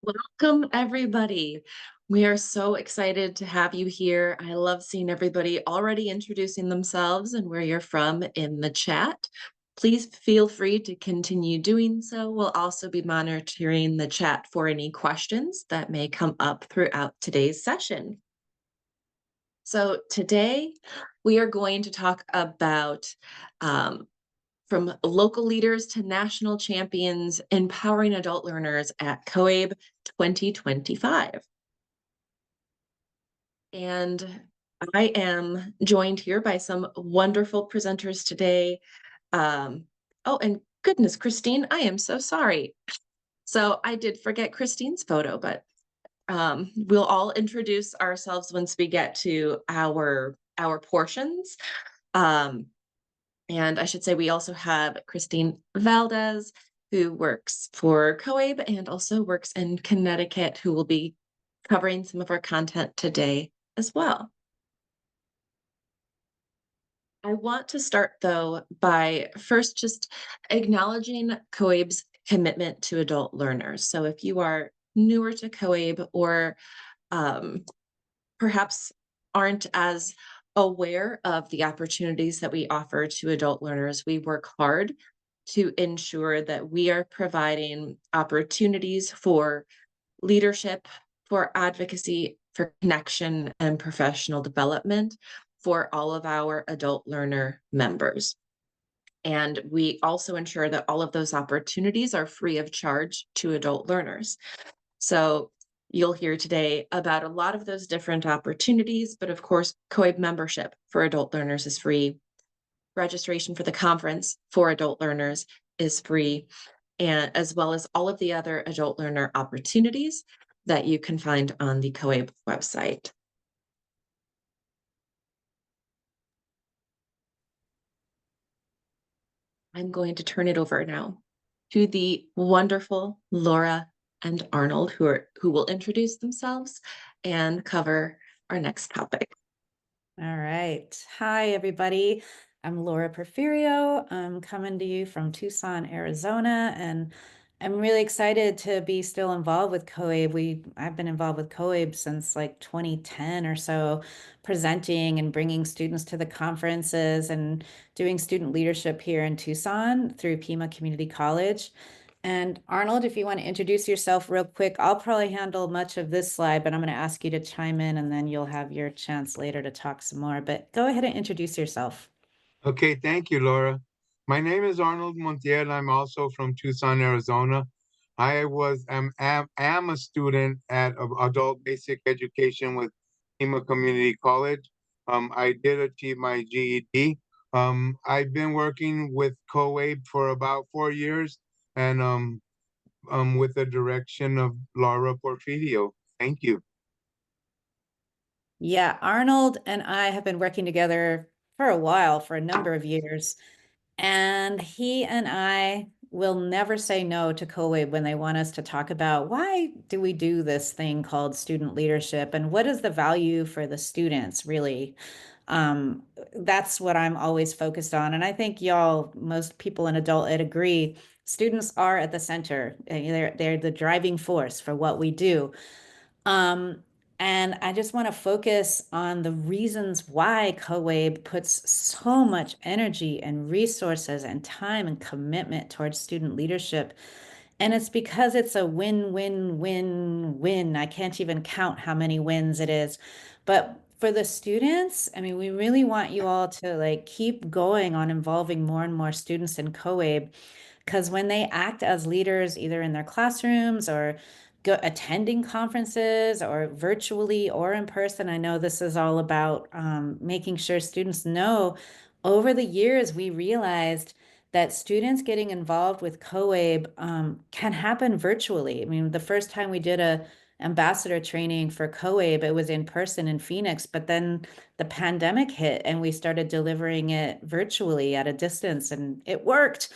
Welcome, everybody. We are so excited to have you here. I love seeing everybody already introducing themselves and where you're from in the chat. Please feel free to continue doing so. We'll also be monitoring the chat for any questions that may come up throughout today's session. So today we are going to talk about from local leaders to national champions, empowering adult learners at COABE 2025. And I am joined here by some wonderful presenters today. Oh, and goodness, Christine, I am so sorry. So I did forget Christine's photo, but we'll all introduce ourselves once we get to our portions. Um, And I should say we also have Kristin Valdez, who works for COABE and also works in Connecticut, who will be covering some of our content today as well. I want to start, though, by first just acknowledging COABE's commitment to adult learners. So if you are newer to COABE or um, perhaps aren't as aware of the opportunities that we offer to adult learners, we work hard to ensure that we are providing opportunities for leadership, for advocacy, for connection, and professional development for all of our adult learner members. And we also ensure that all of those opportunities are free of charge to adult learners. So you'll hear today about a lot of those different opportunities, but of course, COABE membership for adult learners is free. Registration for the conference for adult learners is free, and as well as all of the other adult learner opportunities that you can find on the COABE website. I'm going to turn it over now to the wonderful Laura and Arnold, who will introduce themselves and cover our next topic. All right. Hi, everybody. I'm Laura Porfirio. I'm coming to you from Tucson, Arizona, and I'm really excited to be still involved with COABE. I've been involved with COABE since like 2010 or so, presenting and bringing students to the conferences and doing student leadership here in Tucson through Pima Community College. And Arnold, if you want to introduce yourself real quick, I'll probably handle much of this slide, but I'm going to ask you to chime in and then you'll have your chance later to talk some more. But go ahead and introduce yourself. Okay, thank you, Laura. My name is Arnold Montiel. I'm also from Tucson, Arizona. I am a student at Adult Basic Education with Pima Community College. I did achieve my GED. I've been working with COABE for about 4 years, and with the direction of Laura Porfirio. Thank you. Yeah, Arnold and I have been working together for a while, for a number of years. And he and I will never say no to COABE when they want us to talk about why do we do this thing called student leadership and what is the value for the students, really. Um, that's what I'm always focused on. And I think y'all, most people in adult ed agree, students are at the center. They're the driving force for what we do. Um, and I just want to focus on the reasons why COABE puts so much energy and resources and time and commitment towards student leadership. And it's because it's a win, win, win, win. I can't even count how many wins it is. But for the students, I mean, we really want you all to like keep going on involving more and more students in COABE because when they act as leaders, either in their classrooms or attending conferences or virtually or in person, I know this is all about making sure students know. Over the years, we realized that students getting involved with COABE can happen virtually. I mean, the first time we did a ambassador training for COABE, it was in person in Phoenix, but then the pandemic hit and we started delivering it virtually at a distance and it worked.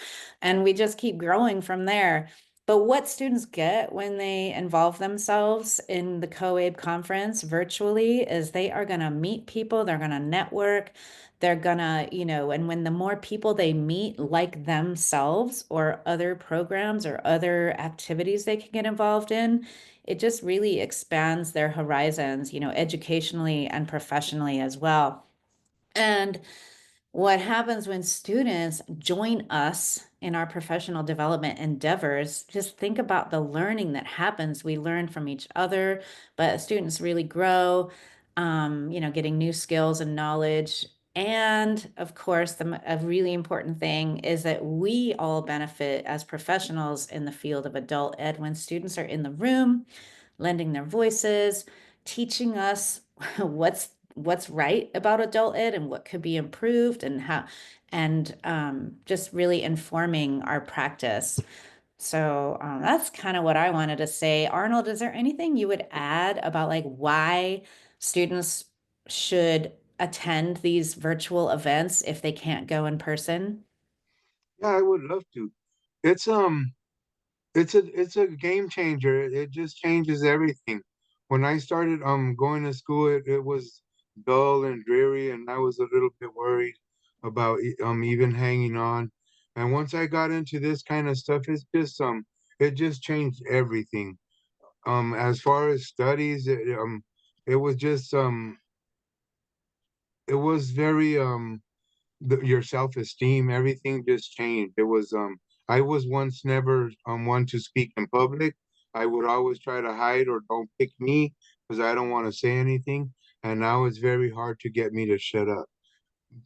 And we just keep growing from there. But what students get when they involve themselves in the COABE conference virtually is they are going to meet people, they're going to network, they're gonna, and when the more people they meet like themselves or other programs or other activities they can get involved in, it just really expands their horizons, educationally and professionally as well. And what happens when students join us in our professional development endeavors, just think about the learning that happens. We learn from each other, but students really grow, getting new skills and knowledge. And of course, a really important thing is that we all benefit as professionals in the field of adult ed when students are in the room, lending their voices, teaching us what's right about adult ed and what could be improved and how, and just really informing our practice. So that's kind of what I wanted to say. Arnold, is there anything you would add about like why students should attend these virtual events if they can't go in person? Yeah, I would love to. It's it's a game changer. It just changes everything. When I started going to school, it was dull and dreary, and I was a little bit worried about even hanging on. And once I got into this kind of stuff, it just changed everything. As far as studies, it was just it was very your self-esteem, everything just changed. It was I was once never one to speak in public. I would always try to hide or don't pick me because I don't want to say anything. And now it's very hard to get me to shut up.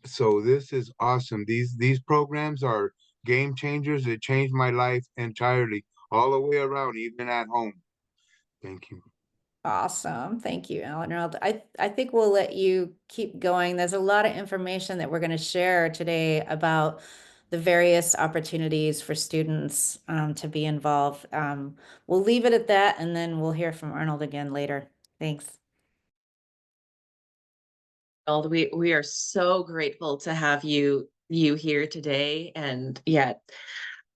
So this is awesome. These programs are game changers. It changed my life entirely, all the way around, even at home. Thank you. Awesome. Thank you, Arnold. I think we'll let you keep going. There's a lot of information that we're going to share today about the various opportunities for students to be involved. We'll leave it at that, and then we'll hear from Arnold again later. Thanks. Arnold, we are so grateful to have you here today. And yet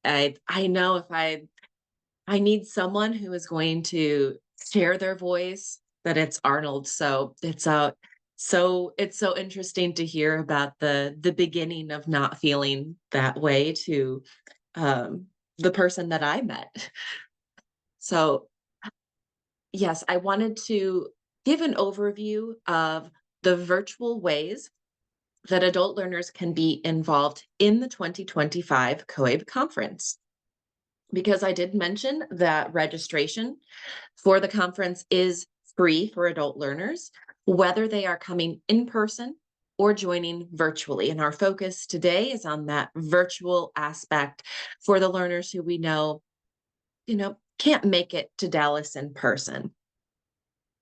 I know if I need someone who is going to share their voice, that it's Arnold. So it's so interesting to hear about the beginning of not feeling that way to the person that I met. So yes, I wanted to give an overview of the virtual ways that adult learners can be involved in the 2025 COABE conference. Because I did mention that registration for the conference is free for adult learners, whether they are coming in person or joining virtually. And our focus today is on that virtual aspect for the learners who we know, can't make it to Dallas in person.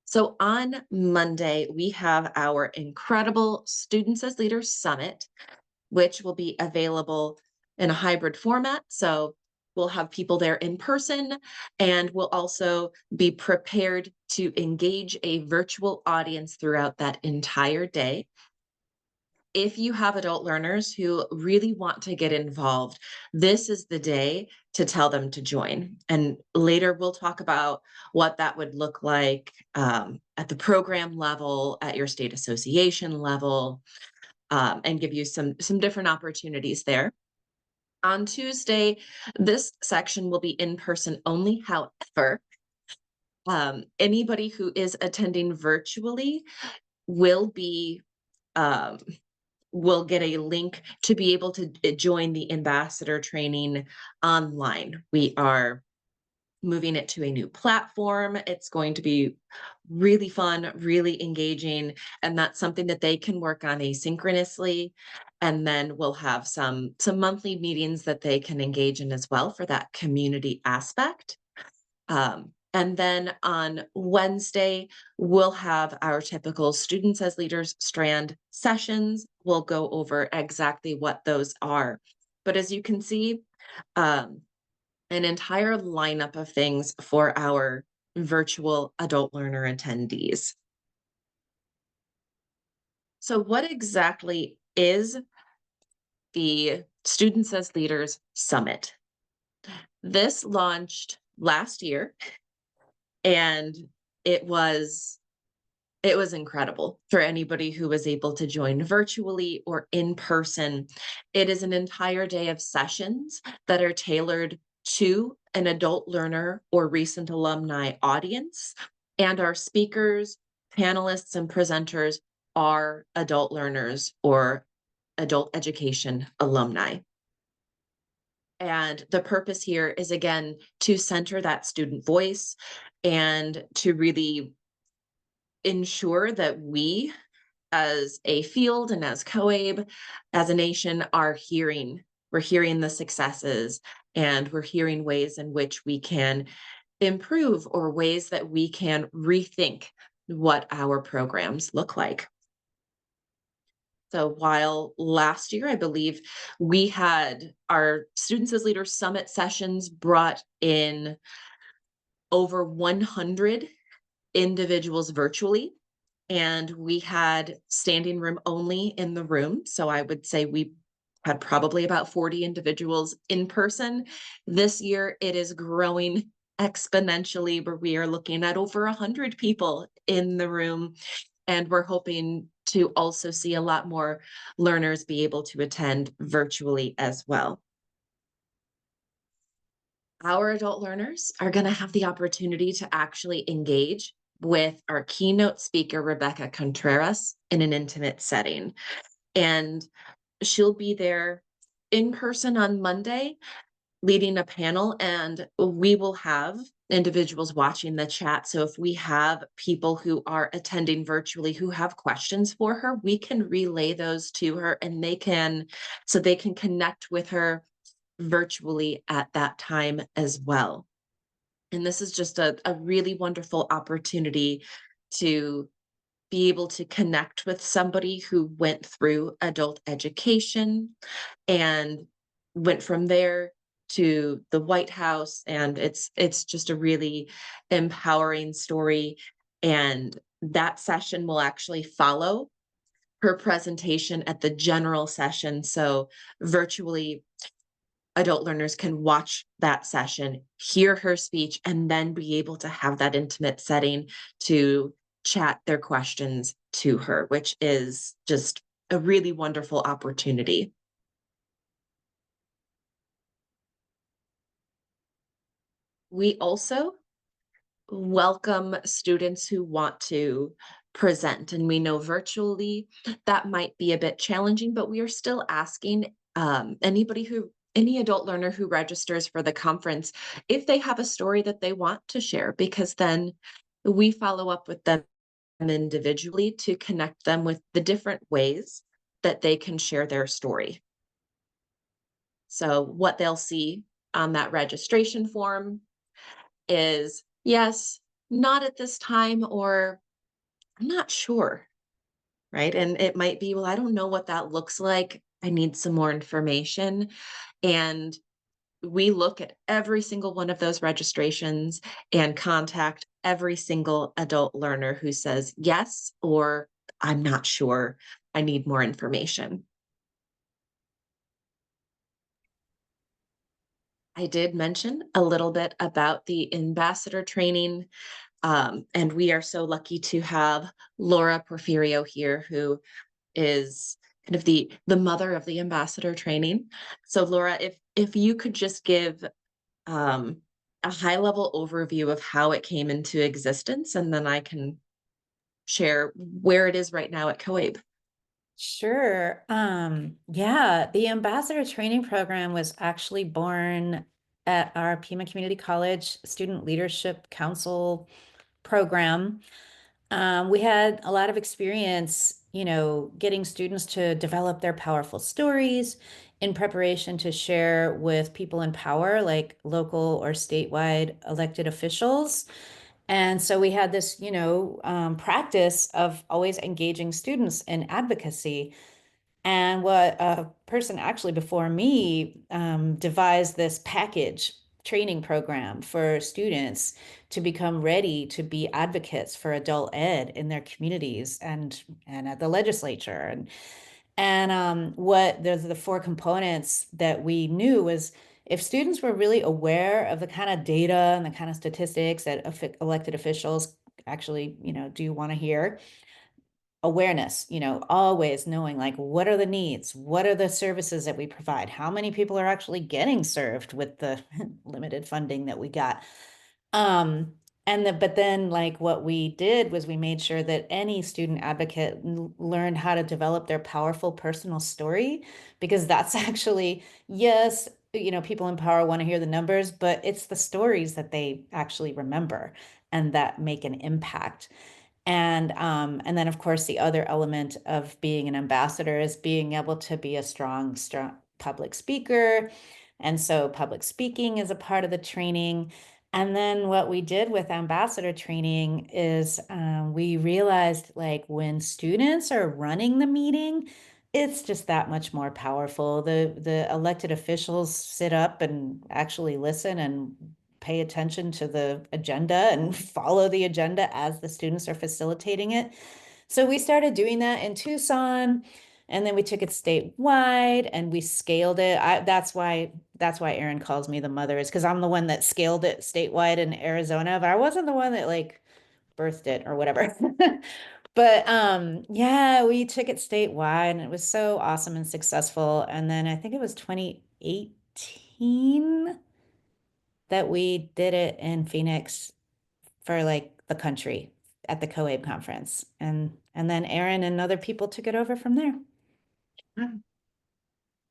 So on Monday, we have our incredible Students as Leaders Summit, which will be available in a hybrid format. So we'll have people there in person, and we'll also be prepared to engage a virtual audience throughout that entire day. If you have adult learners who really want to get involved, this is the day to tell them to join. And later we'll talk about what that would look like at the program level, at your state association level, and give you some different opportunities there. On Tuesday, this section will be in person only. However, anybody who is attending virtually will be um, will get a link to be able to join the ambassador training online. We are moving it to a new platform. It's going to be really fun, really engaging, and that's something that they can work on asynchronously. And then we'll have some monthly meetings that they can engage in as well for that community aspect. And then on Wednesday, we'll have our typical Students as Leaders strand sessions. We'll go over exactly what those are. But as you can see, an entire lineup of things for our virtual adult learner attendees. So what exactly is the Students as Leaders Summit? This launched last year, and it was it was incredible for anybody who was able to join virtually or in person. It is an entire day of sessions that are tailored to an adult learner or recent alumni audience. And our speakers, panelists, and presenters are adult learners or adult education alumni. And the purpose here is, again, to center that student voice and to really ensure that we, as a field and as COABE, as a nation, we're hearing the successes, and we're hearing ways in which we can improve or ways that we can rethink what our programs look like. So while last year, I believe we had our Students as Leaders Summit sessions brought in over 100 individuals virtually, and we had standing room only in the room. So I would say we had probably about 40 individuals in person. This year, it is growing exponentially, where we are looking at over 100 people in the room. And we're hoping to also see a lot more learners be able to attend virtually as well. Our adult learners are going to have the opportunity to actually engage with our keynote speaker, Rebecca Contreras, in an intimate setting. And she'll be there in person on Monday, leading a panel, and we will have individuals watching the chat. So if we have people who are attending virtually who have questions for her, we can relay those to her, and they can connect with her virtually at that time as well. And this is just a really wonderful opportunity to be able to connect with somebody who went through adult education and went from there to the White House. And it's just a really empowering story. And that session will actually follow her presentation at the general session. So virtually, adult learners can watch that session, hear her speech, and then be able to have that intimate setting to chat their questions to her, which is just a really wonderful opportunity. We also welcome students who want to present, and we know virtually that might be a bit challenging, but we are still asking any adult learner who registers for the conference if they have a story that they want to share, because then we follow up with them individually to connect them with the different ways that they can share their story. So what they'll see on that registration form is, yes, not at this time, or I'm not sure, right? And it might be, well, I don't know what that looks like. I need some more information. And we look at every single one of those registrations and contact every single adult learner who says yes, or I'm not sure, I need more information. I did mention a little bit about the ambassador training. And we are so lucky to have Laura Porfirio here, who is kind of the mother of the ambassador training. So Laura, if you could just give a high level overview of how it came into existence, and then I can share where it is right now at COABE. Sure. Yeah, the ambassador training program was actually born at our Pima Community College Student Leadership Council program. We had a lot of experience, getting students to develop their powerful stories in preparation to share with people in power, like local or statewide elected officials. And so we had this, practice of always engaging students in advocacy. And what a person actually before me devised this package training program for students to become ready to be advocates for adult ed in their communities and at the legislature. And what the four components that we knew was, if students were really aware of the kind of data and the kind of statistics that elected officials actually, do you want to hear? Awareness, always knowing like what are the needs, what are the services that we provide, how many people are actually getting served with the limited funding that we got. But then like what we did was we made sure that any student advocate learned how to develop their powerful personal story, because that's actually, yes, people in power want to hear the numbers, but it's the stories that they actually remember and that make an impact. And then of course the other element of being an ambassador is being able to be a strong public speaker. And so public speaking is a part of the training. And then what we did with ambassador training is we realized like when students are running the meeting, it's just that much more powerful. The elected officials sit up and actually listen and pay attention to the agenda and follow the agenda as the students are facilitating it. So we started doing that in Tucson, and then we took it statewide and we scaled it. That's why Erin calls me the mother, is because I'm the one that scaled it statewide in Arizona, but I wasn't the one that like birthed it or whatever. But yeah, we took it statewide and it was so awesome and successful. And then I think it was 2018 that we did it in Phoenix for like the country at the COABE conference. And then Erin and other people took it over from there.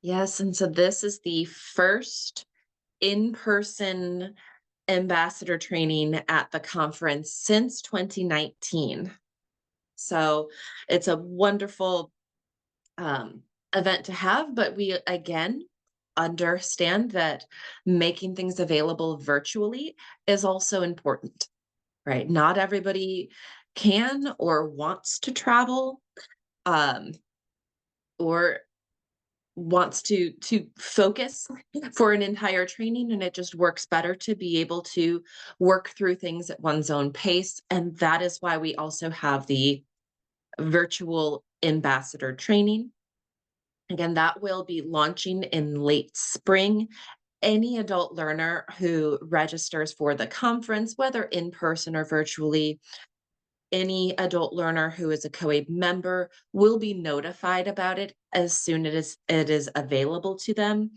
Yes, and so this is the first in-person ambassador training at the conference since 2019. So it's a wonderful event to have, but we again understand that making things available virtually is also important, right? Not everybody can or wants to travel, or wants to focus for an entire training, and it just works better to be able to work through things at one's own pace. And that is why we also have the virtual ambassador training. Again, that will be launching in late spring. Any adult learner who registers for the conference, whether in person or virtually, any adult learner who is a COABE member will be notified about it as soon as it is available to them.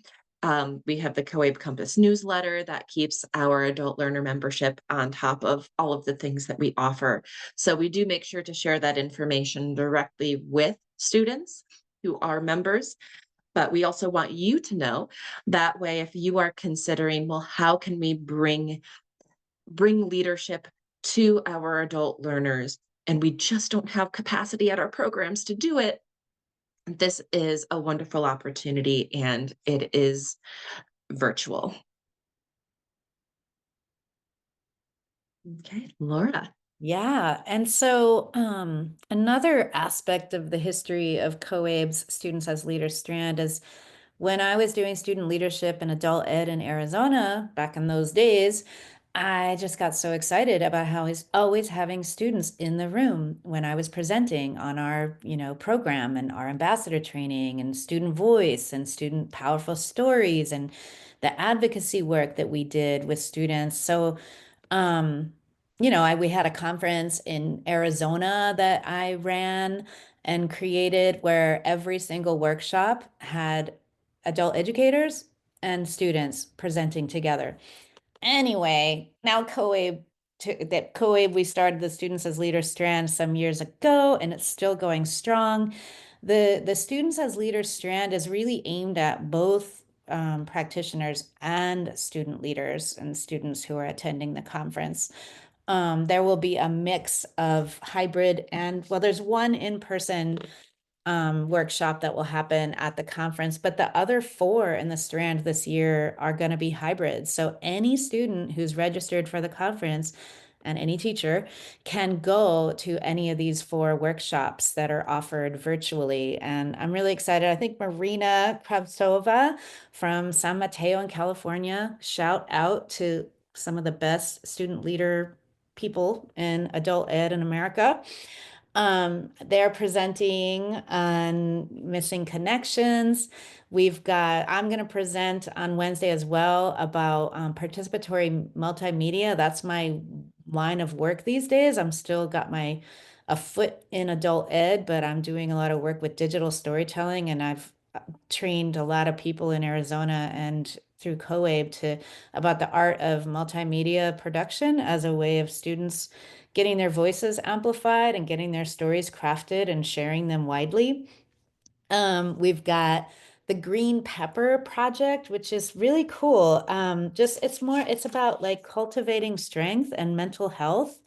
We have the COABE Compass newsletter that keeps our adult learner membership on top of all of the things that we offer. So we do make sure to share that information directly with students who are members. But we also want you to know that way, if you are considering, well, how can we bring leadership to our adult learners, and we just don't have capacity at our programs to do it, this is a wonderful opportunity, and it is virtual. Okay, Laura. Yeah. And so another aspect of the history of COABE's Students as Leaders strand is when I was doing student leadership and adult ed in Arizona back in those days, I just got so excited about how he's always having students in the room when I was presenting on our, program and our ambassador training and student voice and student powerful stories and the advocacy work that we did with students. So, we had a conference in Arizona that I ran and created where every single workshop had adult educators and students presenting together. Anyway, now COABE, we started the Students as Leaders strand some years ago, and it's still going strong. The Students as Leaders strand is really aimed at both practitioners and student leaders and students who are attending the conference. There will be a mix of hybrid and, well, there's one in-person workshop that will happen at the conference, but the other 4 in the strand this year are going to be hybrid. So any student who's registered for the conference and any teacher can go to any of these 4 workshops that are offered virtually. And I'm really excited. I think Marina Kravtsova from San Mateo in California, shout out to some of the best student leader people in adult ed in America. They're presenting on missing connections. I'm going to present on Wednesday as well about participatory multimedia. That's my line of work these days. I'm still got my a foot in adult ed, but I'm doing a lot of work with digital storytelling, and I've trained a lot of people in Arizona and through COABE to about the art of multimedia production as a way of students getting their voices amplified and getting their stories crafted and sharing them widely. We've got the Green Pepper Project, which is really cool. It's about like cultivating strength and mental health.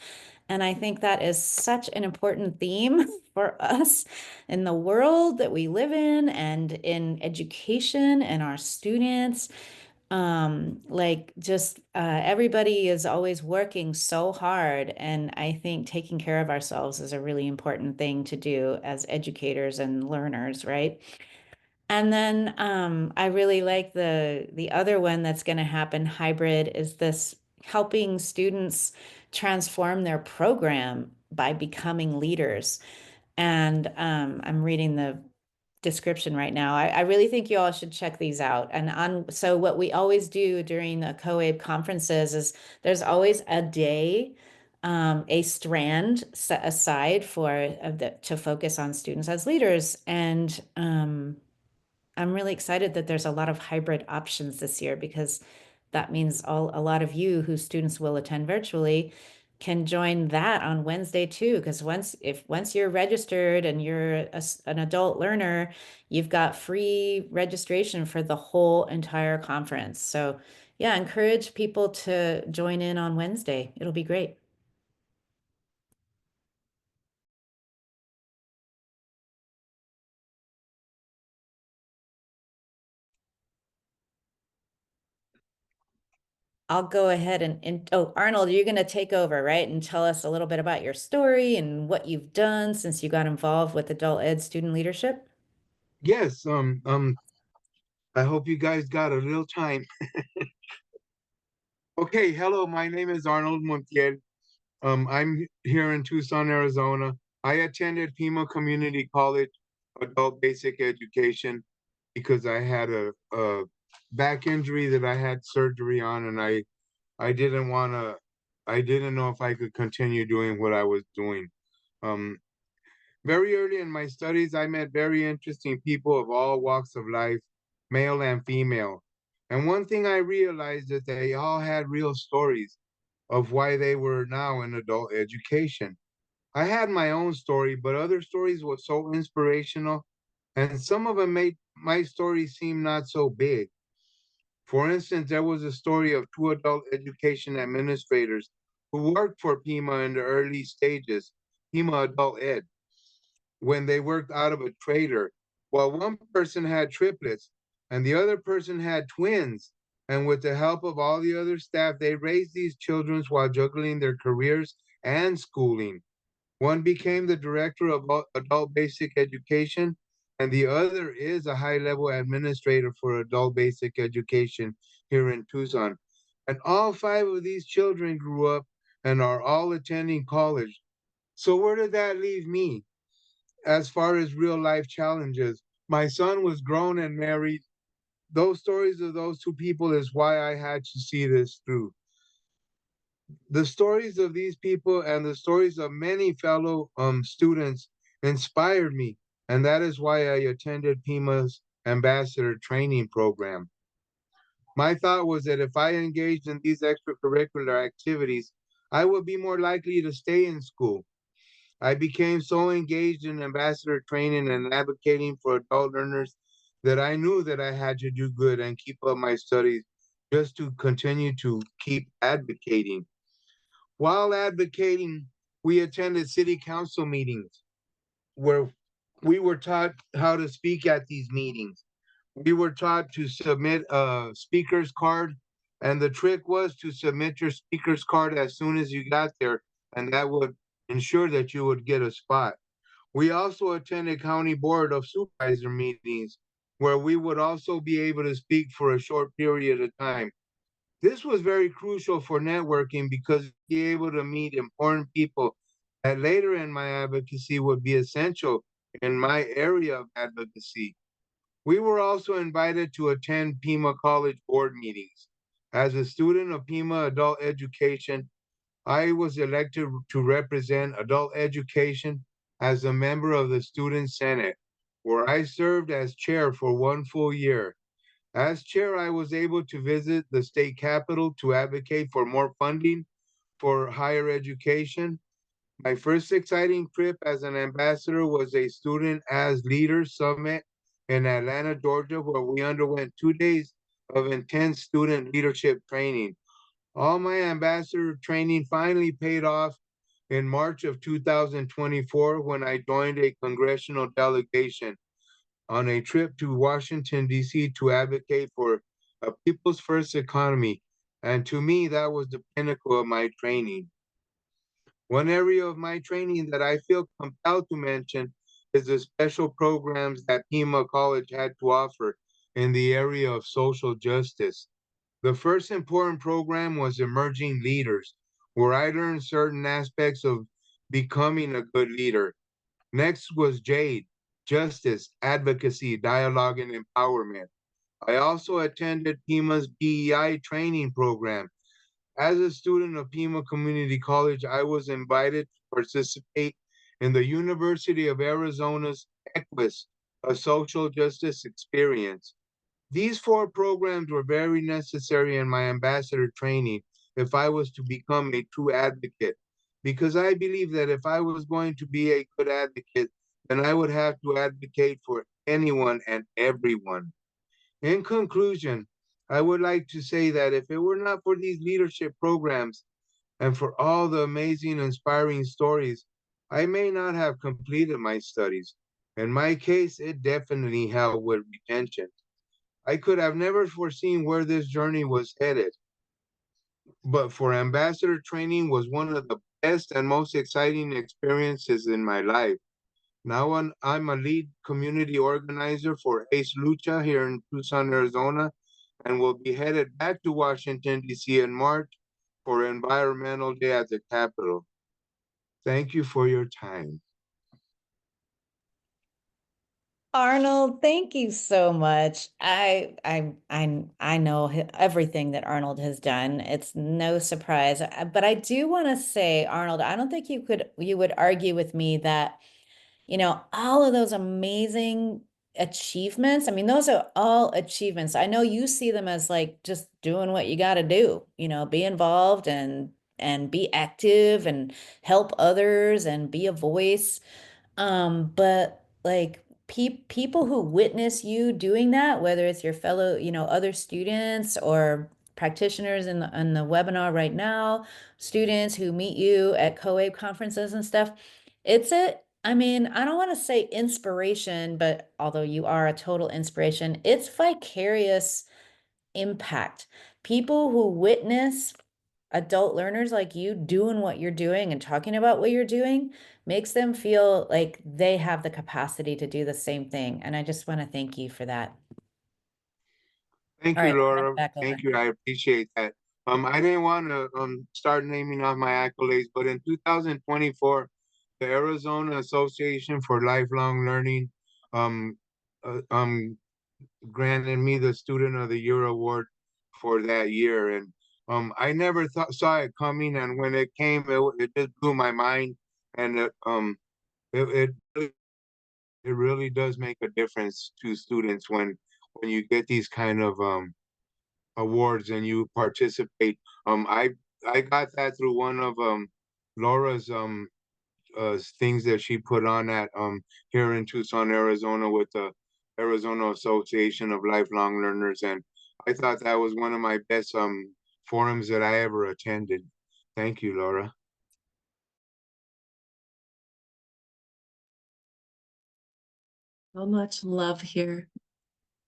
And I think that is such an important theme for us in the world that we live in and in education and our students. Everybody is always working so hard. And I think taking care of ourselves is a really important thing to do as educators and learners, right? And then I really like the other one that's going to happen hybrid is this helping students transform their program by becoming leaders. And I'm reading the description right now. I really think you all should check these out. So what we always do during the COABE conferences is there's always a day, a strand set aside to focus on students as leaders. And I'm really excited that there's a lot of hybrid options this year because that means a lot of you whose students will attend virtually can join that on Wednesday too. Because once you're registered and you're an adult learner, you've got free registration for the whole entire conference. So yeah, encourage people to join in on Wednesday. It'll be great. I'll go ahead oh, Arnold, you're going to take over, right? And tell us a little bit about your story and what you've done since you got involved with adult ed student leadership. Yes, I hope you guys got a little time. Okay, hello, my name is Arnold Montiel. I'm here in Tucson, Arizona. I attended Pima Community College Adult Basic Education because I had a back injury that I had surgery on, and I didn't want to, I didn't know if I could continue doing what I was doing. Um, Very early in my studies, I met very interesting people of all walks of life, male and female. And one thing I realized is they all had real stories of why they were now in adult education. I had my own story, but other stories were so inspirational, and some of them made my story seem not so big. For instance, there was a story of two adult education administrators who worked for Pima in the early stages, Pima Adult Ed, when they worked out of a trailer, while one person had triplets and the other person had twins. And with the help of all the other staff, they raised these children while juggling their careers and schooling. One became the director of adult basic education, and the other is a high level administrator for adult basic education here in Tucson. And all five of these children grew up and are all attending college. So, where did that leave me? As far as real life challenges, my son was grown and married. Those stories of those two people is why I had to see this through. The stories of these people and the stories of many fellow students inspired me, and that is why I attended Pima's ambassador training program. My thought was that if I engaged in these extracurricular activities, I would be more likely to stay in school. I became so engaged in ambassador training and advocating for adult learners that I knew that I had to do good and keep up my studies just to continue to keep advocating. While advocating, we attended city council meetings where we were taught how to speak at these meetings. We were taught to submit a speaker's card, and the trick was to submit your speaker's card as soon as you got there, and that would ensure that you would get a spot. We also attended county board of supervisor meetings where we would also be able to speak for a short period of time. This was very crucial for networking because be able to meet important people that later in my advocacy would be essential in my area of advocacy. We were also invited to attend Pima College board meetings. As a student of Pima Adult Education, I was elected to represent adult education as a member of the Student Senate, where I served as chair for 1 full year. As chair, I was able to visit the state capitol to advocate for more funding for higher education. My first exciting trip as an ambassador was a Student as Leader Summit in Atlanta, Georgia, where we underwent 2 days of intense student leadership training. All my ambassador training finally paid off in March of 2024 when I joined a congressional delegation on a trip to Washington, D.C. to advocate for a people's first economy. And to me, that was the pinnacle of my training. One area of my training that I feel compelled to mention is the special programs that Pima College had to offer in the area of social justice. The first important program was Emerging Leaders, where I learned certain aspects of becoming a good leader. Next was Jade, Justice, Advocacy, Dialogue, and Empowerment. I also attended Pima's BEI training program. As a student of Pima Community College, I was invited to participate in the University of Arizona's EQUIS, a social justice experience. These 4 programs were very necessary in my ambassador training if I was to become a true advocate, because I believe that if I was going to be a good advocate, then I would have to advocate for anyone and everyone. In conclusion, I would like to say that if it were not for these leadership programs and for all the amazing, inspiring stories, I may not have completed my studies. In my case, it definitely helped with retention. I could have never foreseen where this journey was headed, but for ambassador training was one of the best and most exciting experiences in my life. Now I'm a lead community organizer for Ace Lucha here in Tucson, Arizona, and will be headed back to Washington, D.C. in March for Environmental Day at the Capitol. Thank you for your time. Arnold, thank you so much. I know everything that Arnold has done. It's no surprise. But I do want to say, Arnold, I don't think you would argue with me that, all of those amazing achievements. I mean, those are all achievements. I know you see them as like just doing what you got to do, be involved and be active and help others and be a voice. But like people who witness you doing that, whether it's your fellow, other students or practitioners in the webinar right now, students who meet you at COABE conferences and stuff, I mean, I don't want to say inspiration, but although you are a total inspiration, it's vicarious impact. People who witness adult learners like you doing what you're doing and talking about what you're doing makes them feel like they have the capacity to do the same thing. And I just want to thank you for that. Thank All you, right, I'll hand it Laura. back over. Thank you. I appreciate that. I didn't want to start naming off my accolades, but in 2024, the Arizona Association for Lifelong Learning um, uh, um, granted me the Student of the Year award for that year, and I never saw it coming. And when it came, it just blew my mind, and it really, it really does make a difference to students when you get these kind of awards and you participate. I got that through one of Laura's things that she put on at here in Tucson, Arizona with the Arizona Association of Lifelong Learners, and I thought that was one of my best forums that I ever attended. Thank you, Laura. So much love here.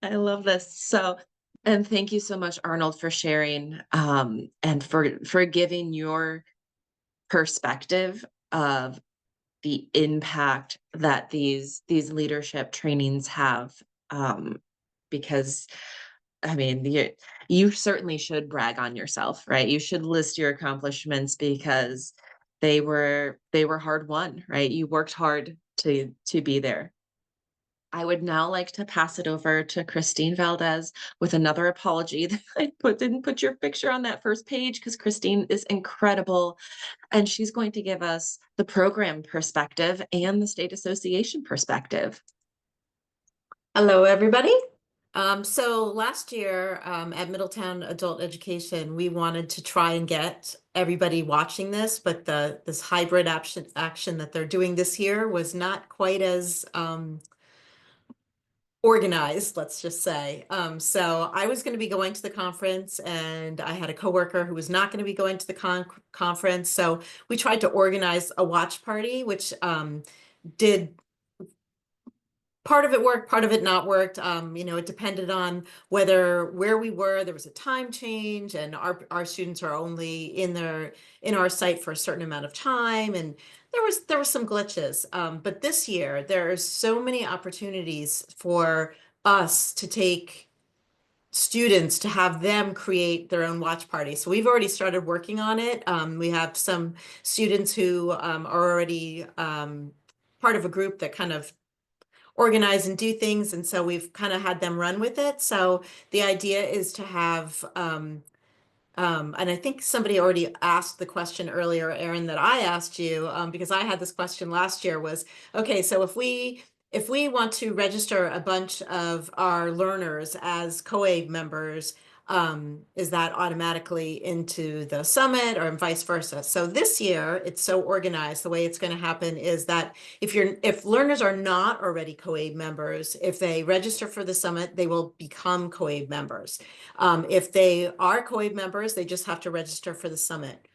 I love this. So, and thank you so much, Arnold, for sharing and for giving your perspective of the impact that these leadership trainings have. Because I mean, you certainly should brag on yourself, right? You should list your accomplishments because they were hard won, right? You worked hard to be there. I would now like to pass it over to Christine Valdez with another apology that I didn't put your picture on that first page because Christine is incredible and she's going to give us the program perspective and the state association perspective. Hello, everybody. So last year at Middletown Adult Education, we wanted to try and get everybody watching this, but this hybrid action that they're doing this year was not quite as organized, let's just say. So I was going to be going to the conference, and I had a coworker who was not going to be going to the conference. So we tried to organize a watch party, which did. Part of it worked, part of it not worked. You know, it depended on where we were. There was a time change, and our students are only in our site for a certain amount of time, and there were some glitches. But this year, there's so many opportunities for us to take students to have them create their own watch party. So we've already started working on it. We have some students who are already part of a group that kind of organize and do things. And so we've kind of had them run with it. So the idea is to have, and I think somebody already asked the question earlier, Erin, that I asked you, because I had this question last year was, okay, so if we want to register a bunch of our learners as COABE members, is that automatically into the summit or vice versa? So this year, it's so organized. The way it's going to happen is that if learners are not already COABE members, if they register for the summit, they will become COABE members. If they are COABE members, they just have to register for the summit.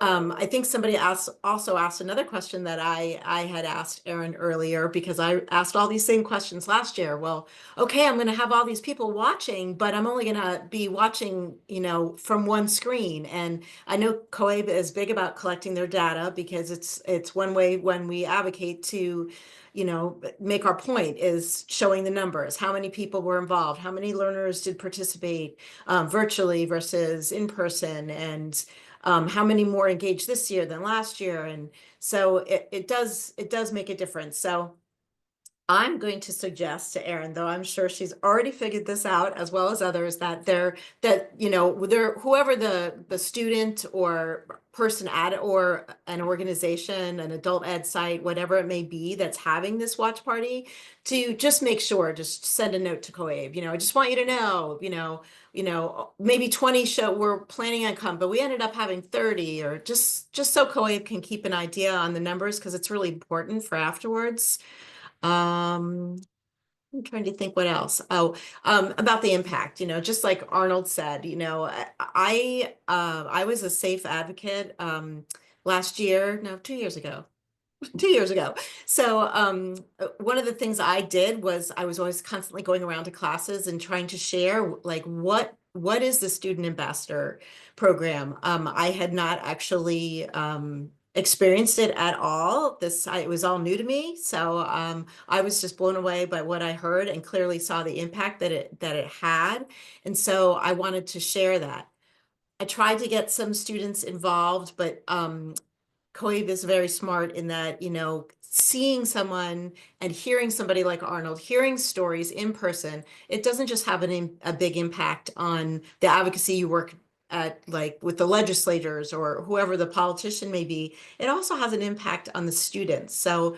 I think somebody also asked another question that I had asked Erin earlier, because I asked all these same questions last year. Well, okay, I'm going to have all these people watching, but I'm only going to be watching, you know, from one screen. And I know COABE is big about collecting their data, because it's one way when we advocate to, you know, make our point is showing the numbers, how many people were involved, how many learners did participate virtually versus in person, and how many more engaged this year than last year. And so it does make a difference. So I'm going to suggest to Erin, though I'm sure she's already figured this out as well as others, that you know, whoever the student or person at or an organization, an adult ed site, whatever it may be that's having this watch party, to just make sure, just send a note to COABE. You know, I just want you to know, you know, maybe 20 we're planning on come, but we ended up having 30, or just so COABE can keep an idea on the numbers, because it's really important for afterwards. I'm trying to think what else. Oh, about the impact, you know, just like Arnold said, you know, I was a safe advocate last year, no, 2 years ago. 2 years ago. So one of the things I did was I was always constantly going around to classes and trying to share, like, what is the student ambassador program? I had not actually experienced it at all. It was all new to me. So I was just blown away by what I heard, and clearly saw the impact that it had. And so I wanted to share that. I tried to get some students involved, but COABE is very smart in that, you know, seeing someone and hearing somebody like Arnold, hearing stories in person, it doesn't just have a big impact on the advocacy you work at, like with the legislators or whoever the politician may be. It also has an impact on the students. So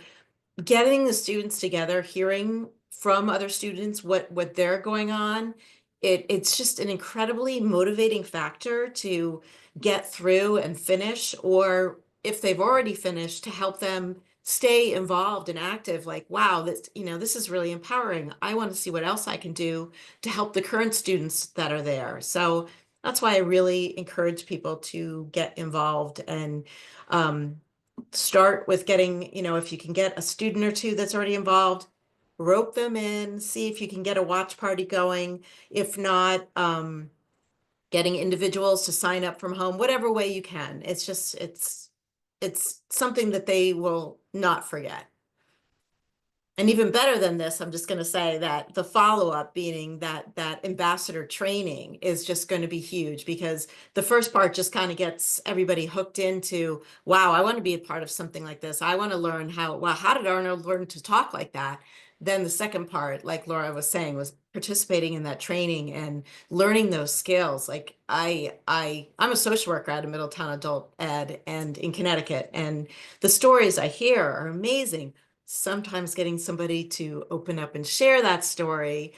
getting the students together, hearing from other students what they're going on, it's just an incredibly motivating factor to get through and finish, or if they've already finished, to help them stay involved and active. Like, wow, this is really empowering. I want to see what else I can do to help the current students that are there. So that's why I really encourage people to get involved, and start with getting, you know, if you can get a student or two that's already involved, rope them in, see if you can get a watch party going. If not, getting individuals to sign up from home, whatever way you can. It's just, it's something that they will not forget. And even better than this, I'm just going to say that the follow-up, being that ambassador training, is just going to be huge, because the first part just kind of gets everybody hooked into, wow, I want to be a part of something like this. I want to learn how did Arnold learn to talk like that? then the second part, like Laura was saying, was participating in that training and learning those skills. Like I'm a social worker at a Middletown Adult Ed and in Connecticut, and the stories I hear are amazing. Sometimes getting somebody to open up and share that story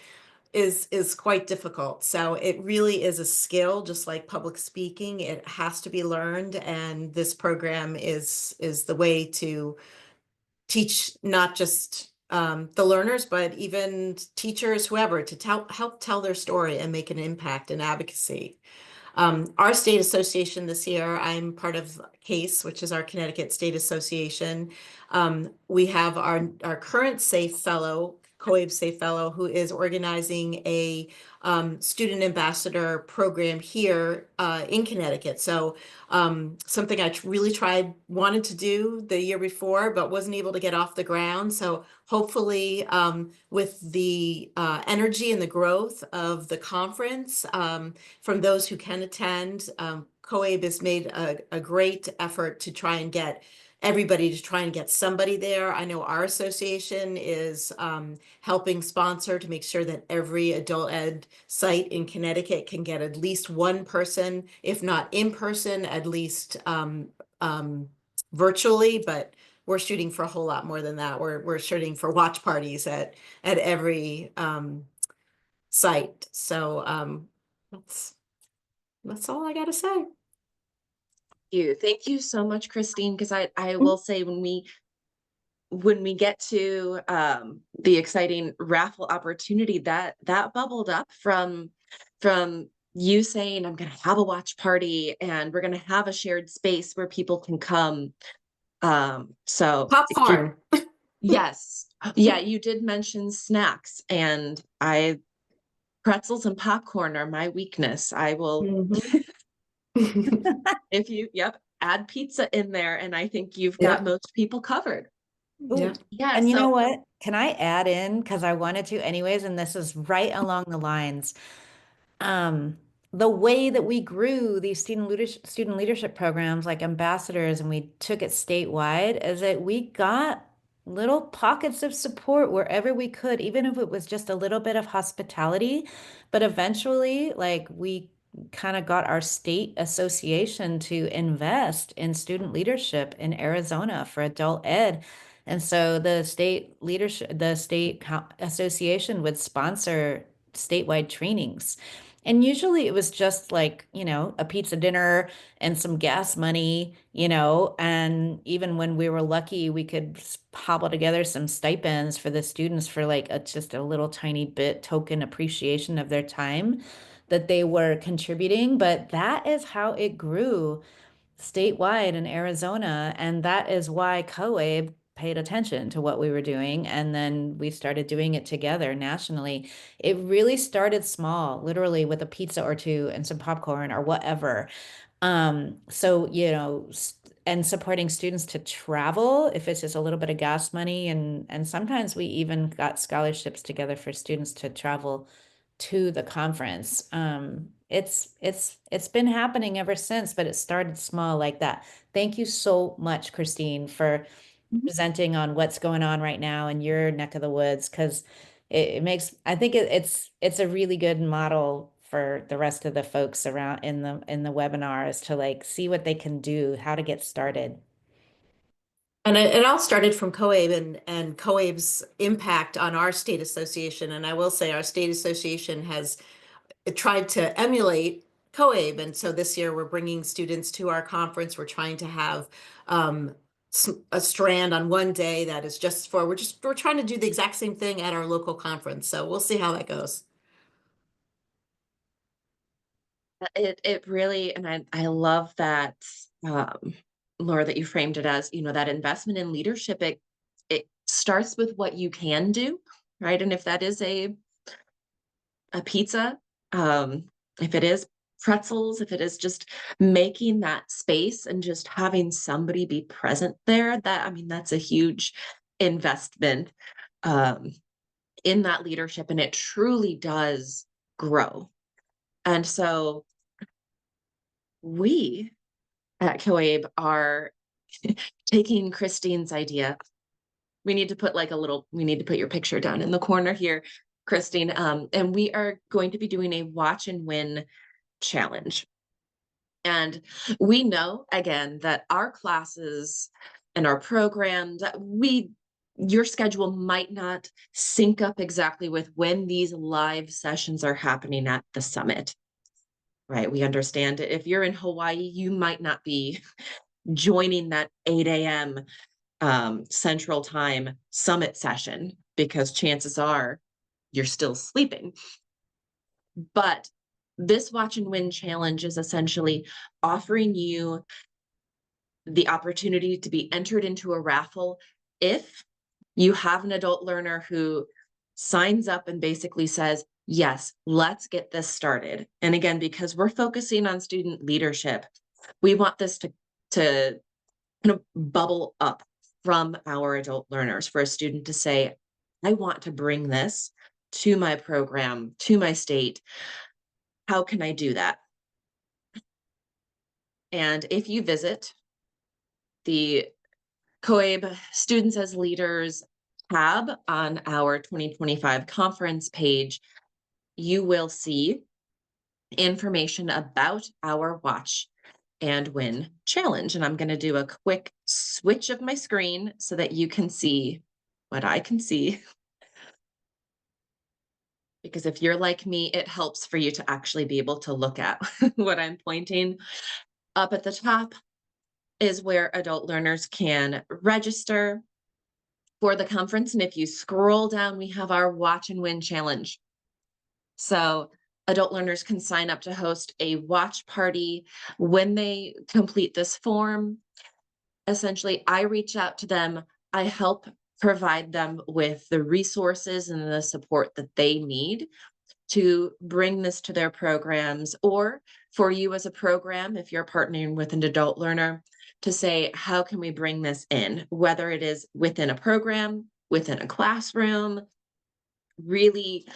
is quite difficult. So it really is a skill, just like public speaking. It has to be learned, and this program is the way to teach not just the learners, but even teachers, whoever, to help tell their story and make an impact in advocacy. Our state association this year, I'm part of CASE, which is our Connecticut State Association. We have our current SAFE fellow, COABE SAFE fellow, who is organizing a student ambassador program here in Connecticut. So something I really wanted to do the year before, but wasn't able to get off the ground. So hopefully with the energy and the growth of the conference, from those who can attend, COABE has made a great effort to try and get everybody to try and get somebody there. I know our association is helping sponsor to make sure that every adult ed site in Connecticut can get at least one person, if not in person, at least virtually, but we're shooting for a whole lot more than that. We're shooting for watch parties at every site. So that's all I gotta say. Thank you so much, Christine, because I will say when we get to the exciting raffle opportunity that bubbled up from you saying, I'm going to have a watch party and we're going to have a shared space where people can come. So Popcorn. yes. Yeah, you did mention snacks, and pretzels and popcorn are my weakness. I will if you add pizza in there, and I think you've got most people covered. Ooh, Yeah. and you know what? Can I add in, because I wanted to anyways, and this is right along the lines. The way that we grew these student leadership programs like ambassadors, and we took it statewide, is that we got little pockets of support wherever we could, even if it was just a little bit of hospitality. But eventually, like, we kind of got our state association to invest in student leadership in Arizona for adult ed. And so the state leadership, the state association would sponsor statewide trainings. And usually it was just like, a pizza dinner and some gas money, and even when we were lucky, we could hobble together some stipends for the students for like just a little tiny bit token appreciation of their time that they were contributing. But that is how it grew statewide in Arizona. And that is why COABE paid attention to what we were doing. And then we started doing it together nationally. It really started small, literally with a pizza or two and some popcorn or whatever. So, and supporting students to travel, if it's just a little bit of gas money. And sometimes we even got scholarships together for students to travel to the conference. It's been happening ever since, but it started small like that. Thank you so much, Christine, for presenting on what's going on right now in your neck of the woods, because it makes, I think it's a really good model for the rest of the folks around in the webinar, is to like see what they can do, how to get started. And it all started from COABE and COABE's impact on our state association. And I will say our state association has tried to emulate COABE. And so this year we're bringing students to our conference. We're trying to have a strand on one day that is just for, we're trying to do the exact same thing at our local conference. So we'll see how that goes. It really, and I love that, Laura, that you framed it as, that investment in leadership. It starts with what you can do, right? And if that is a pizza, if it is pretzels, if it is just making that space and just having somebody be present there, that's a huge investment in that leadership, and it truly does grow. And so we at COABE are taking Christine's idea we need to put like we need to put your picture down in the corner here, Kristin. And we are going to be doing a watch and win challenge. And we know, again, that our classes and our programs, your schedule might not sync up exactly with when these live sessions are happening at the summit, right? We understand if you're in Hawaii, you might not be joining that 8 a.m. Central Time summit session, because chances are you're still sleeping. But this watch and win challenge is essentially offering you the opportunity to be entered into a raffle if you have an adult learner who signs up and basically says, yes, let's get this started. And again, because we're focusing on student leadership, we want this to kind of bubble up from our adult learners, for a student to say, I want to bring this to my program, to my state. How can I do that? And if you visit the COABE Students as Leaders tab on our 2025 conference page, you will see information about our Watch and Win challenge. And I'm going to do a quick switch of my screen so that you can see what I can see. Because if you're like me, it helps for you to actually be able to look at what I'm pointing. Up at the top is where adult learners can register for the conference. And if you scroll down, we have our Watch and Win challenge. So adult learners can sign up to host a watch party. When they complete this form, essentially, I reach out to them. I help provide them with the resources and the support that they need to bring this to their programs, or for you as a program, if you're partnering with an adult learner, to say, how can we bring this in, whether it is within a program, within a classroom. Really,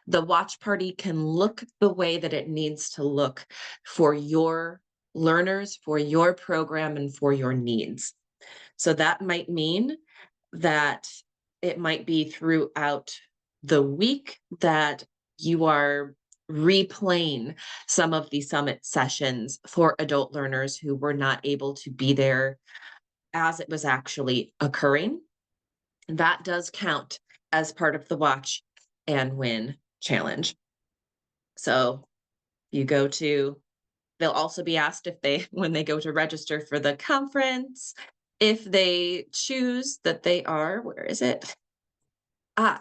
the watch party can look the way that it needs to look for your learners, for your program, and for your needs. So that might mean that it might be throughout the week that you are replaying some of the summit sessions for adult learners who were not able to be there as it was actually occurring. That does count as part of the Watch and Win challenge. So you go to, they'll also be asked if they, when they go to register for the conference, if they choose that they are, where is it?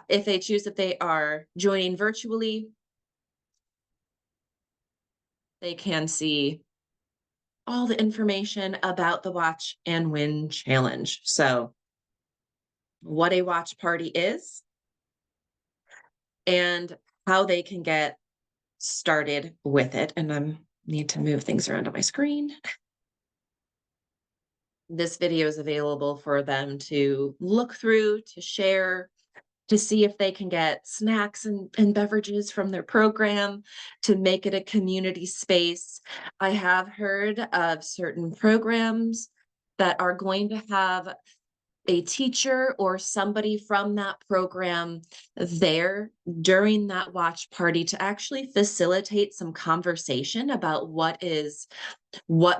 If they choose that they are joining virtually, they can see all the information about the Watch and Win challenge. So what a watch party is and how they can get started with it. And I need to move things around on my screen. This video is available for them to look through, to share, to see if they can get snacks and beverages from their program, to make it a community space. I have heard of certain programs that are going to have a teacher or somebody from that program there during that watch party to actually facilitate some conversation about what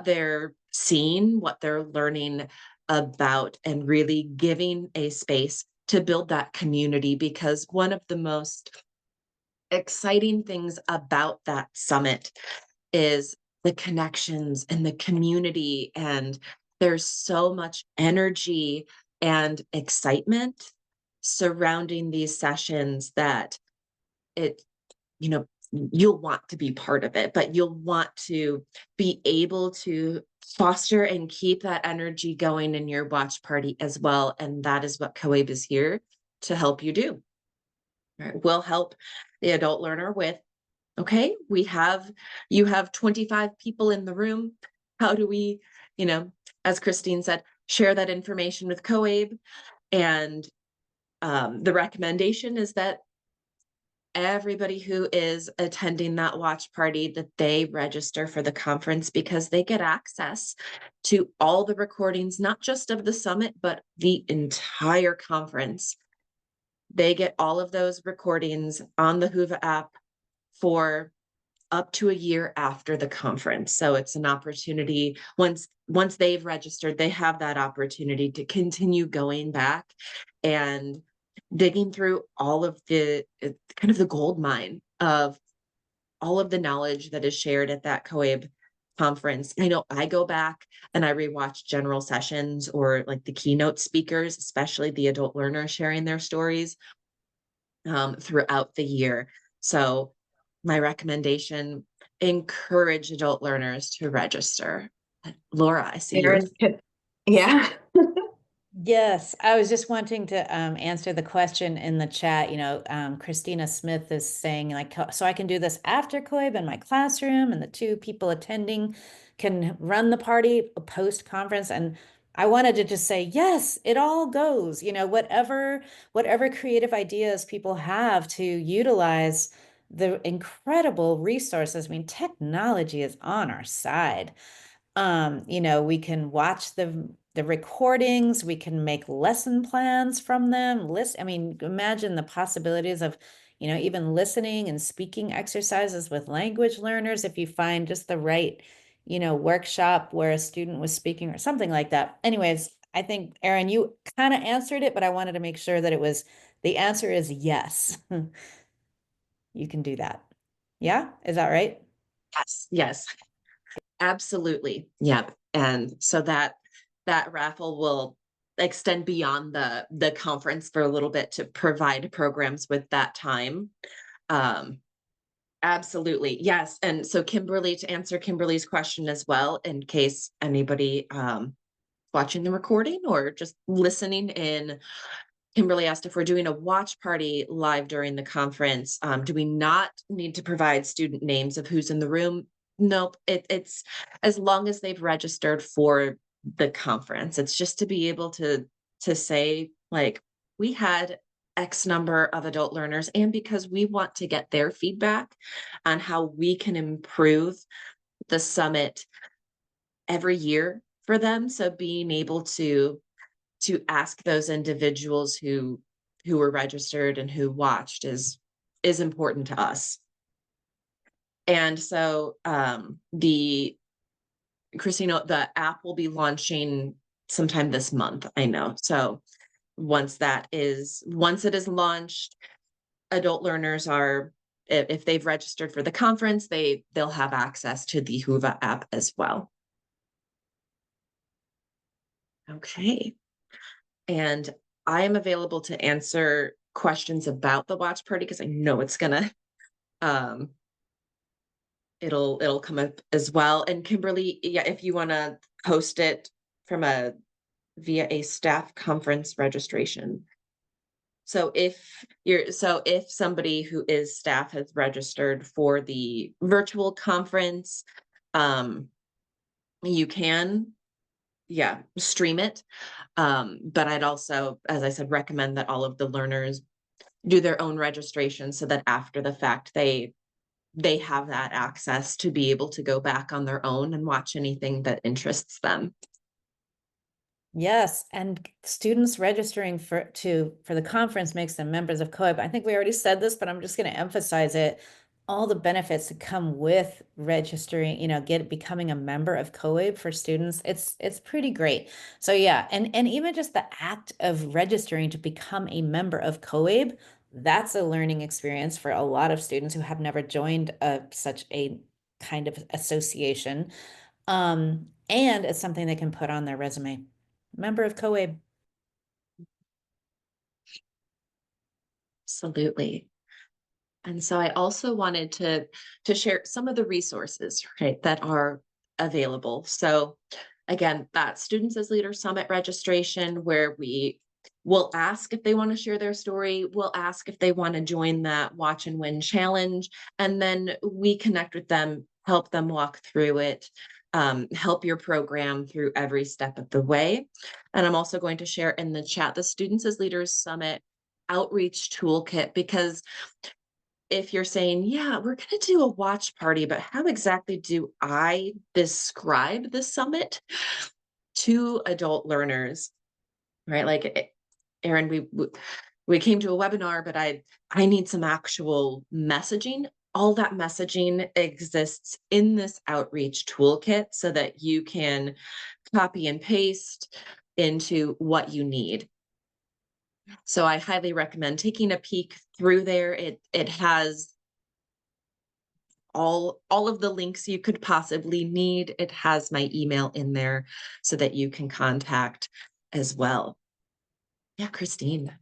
they're seeing, what they're learning about, and really giving a space to build that community. Because one of the most exciting things about that summit is the connections and the community, and there's so much energy and excitement surrounding these sessions that it, you'll want to be part of it, but you'll want to be able to foster and keep that energy going in your watch party as well. And that is what COABE is here to help you do. All right, we'll help the adult learner with, okay, you have 25 people in the room. How do we, as Kristin said, share that information with COABE? And the recommendation is that everybody who is attending that watch party that they register for the conference, because they get access to all the recordings, not just of the summit, but the entire conference. They get all of those recordings on the Whova app for up to a year after the conference. So it's an opportunity, once they've registered, they have that opportunity to continue going back and digging through all of the kind of the gold mine of all of the knowledge that is shared at that COABE conference. I know I go back and I rewatch general sessions or like the keynote speakers, especially the adult learners sharing their stories throughout the year. So my recommendation, encourage adult learners to register. Laura, I see you. Erin, yeah. Yes, I was just wanting to answer the question in the chat. Christina Smith is saying, like, so I can do this after COABE in my classroom, and the 2 people attending can run the party post-conference. And I wanted to just say, yes, it all goes, whatever creative ideas people have to utilize the incredible resources. I mean, technology is on our side. We can watch the recordings, we can make lesson plans from them. Imagine the possibilities of, even listening and speaking exercises with language learners if you find just the right, workshop where a student was speaking or something like that. Anyways, I think, Erin, you kind of answered it, but I wanted to make sure that the answer is yes. You can do that. Yeah, is that right? Yes, absolutely. Yep. And so that raffle will extend beyond the conference for a little bit to provide programs with that time. Absolutely. Yes. And so Kimberly, to answer Kimberly's question as well, in case anybody watching the recording or just listening in, Kimberly asked if we're doing a watch party live during the conference. Do we not need to provide student names of who's in the room? Nope. It's as long as they've registered for the conference. It's just to be able to say, like, we had X number of adult learners, and because we want to get their feedback on how we can improve the summit every year for them. So being able to ask those individuals who were registered and who watched is important to us. And so Christina, the app will be launching sometime this month, I know. So once it is launched, adult learners are, if they've registered for the conference, they'll have access to the Whova app as well. Okay. And I am available to answer questions about the watch party because I know it's gonna it'll come up as well. And Kimberly, yeah, if you want to post it via a staff conference registration. So if somebody who is staff has registered for the virtual conference, you can, stream it. But I'd also, as I said, recommend that all of the learners do their own registration so that after the fact, they have that access to be able to go back on their own and watch anything that interests them. Yes, and students registering for the conference makes them members of COABE. I think we already said this, but I'm just going to emphasize it. All the benefits that come with registering, becoming a member of COABE for students, it's pretty great. So yeah, and even just the act of registering to become a member of COABE, that's a learning experience for a lot of students who have never joined such a kind of association. And it's something they can put on their resume. Member of COABE. Absolutely. And so I also wanted to share some of the resources, right, that are available. So again, that Students as Leaders Summit registration, where we will ask if they want to share their story. We'll ask if they want to join that Watch and Win challenge. And then we connect with them, help them walk through it, help your program through every step of the way. And I'm also going to share in the chat the Students as Leaders Summit outreach toolkit, because if you're saying, yeah, we're going to do a watch party, but how exactly do I describe the summit to adult learners, right? Like, Erin, we came to a webinar, but I need some actual messaging. All that messaging exists in this outreach toolkit so that you can copy and paste into what you need. So I highly recommend taking a peek through there. It has all of the links you could possibly need. It has my email in there so that you can contact as well. Yeah, Christine.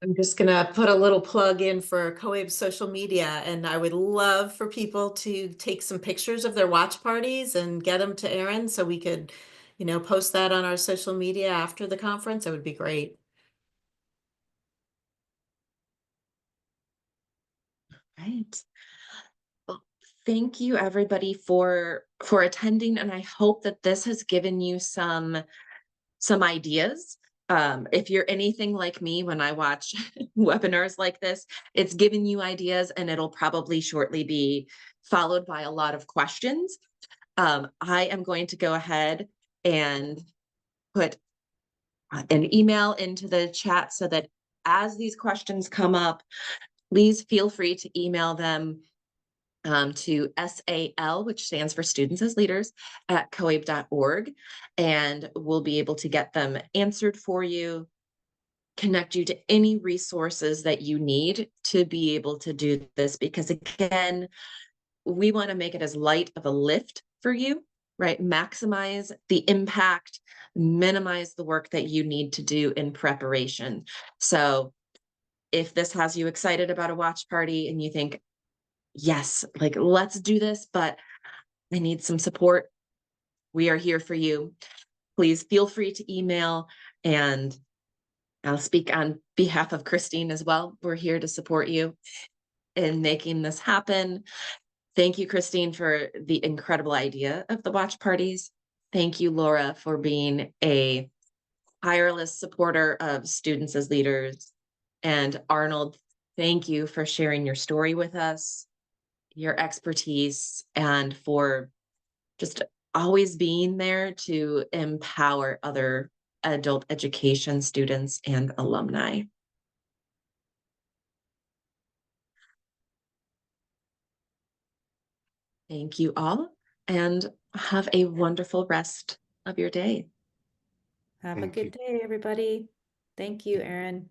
I'm just gonna put a little plug in for COAB's social media, and I would love for people to take some pictures of their watch parties and get them to Erin so we could, post that on our social media after the conference. That would be great. Right. Well, thank you everybody for attending, and I hope that this has given you some ideas. If you're anything like me, when I watch webinars like this, it's giving you ideas, and it'll probably shortly be followed by a lot of questions. I am going to go ahead and put an email into the chat so that as these questions come up, please feel free to email them to SAL, which stands for Students as Leaders, at coabe.org, and we'll be able to get them answered for you, connect you to any resources that you need to be able to do this, because again, we want to make it as light of a lift for you, right? Maximize the impact, minimize the work that you need to do in preparation. So if this has you excited about a watch party and you think, yes, like let's do this, but I need some support, we are here for you. Please feel free to email, and I'll speak on behalf of Christine as well. We're here to support you in making this happen. Thank you, Christine, for the incredible idea of the watch parties. Thank you, Laura, for being a tireless supporter of Students as Leaders. And Arnold, thank you for sharing your story with us, your expertise, and for just always being there to empower other adult education students and alumni. Thank you all, and have a wonderful rest of your day. Have a Thank you. good day, everybody. Thank you, Erin.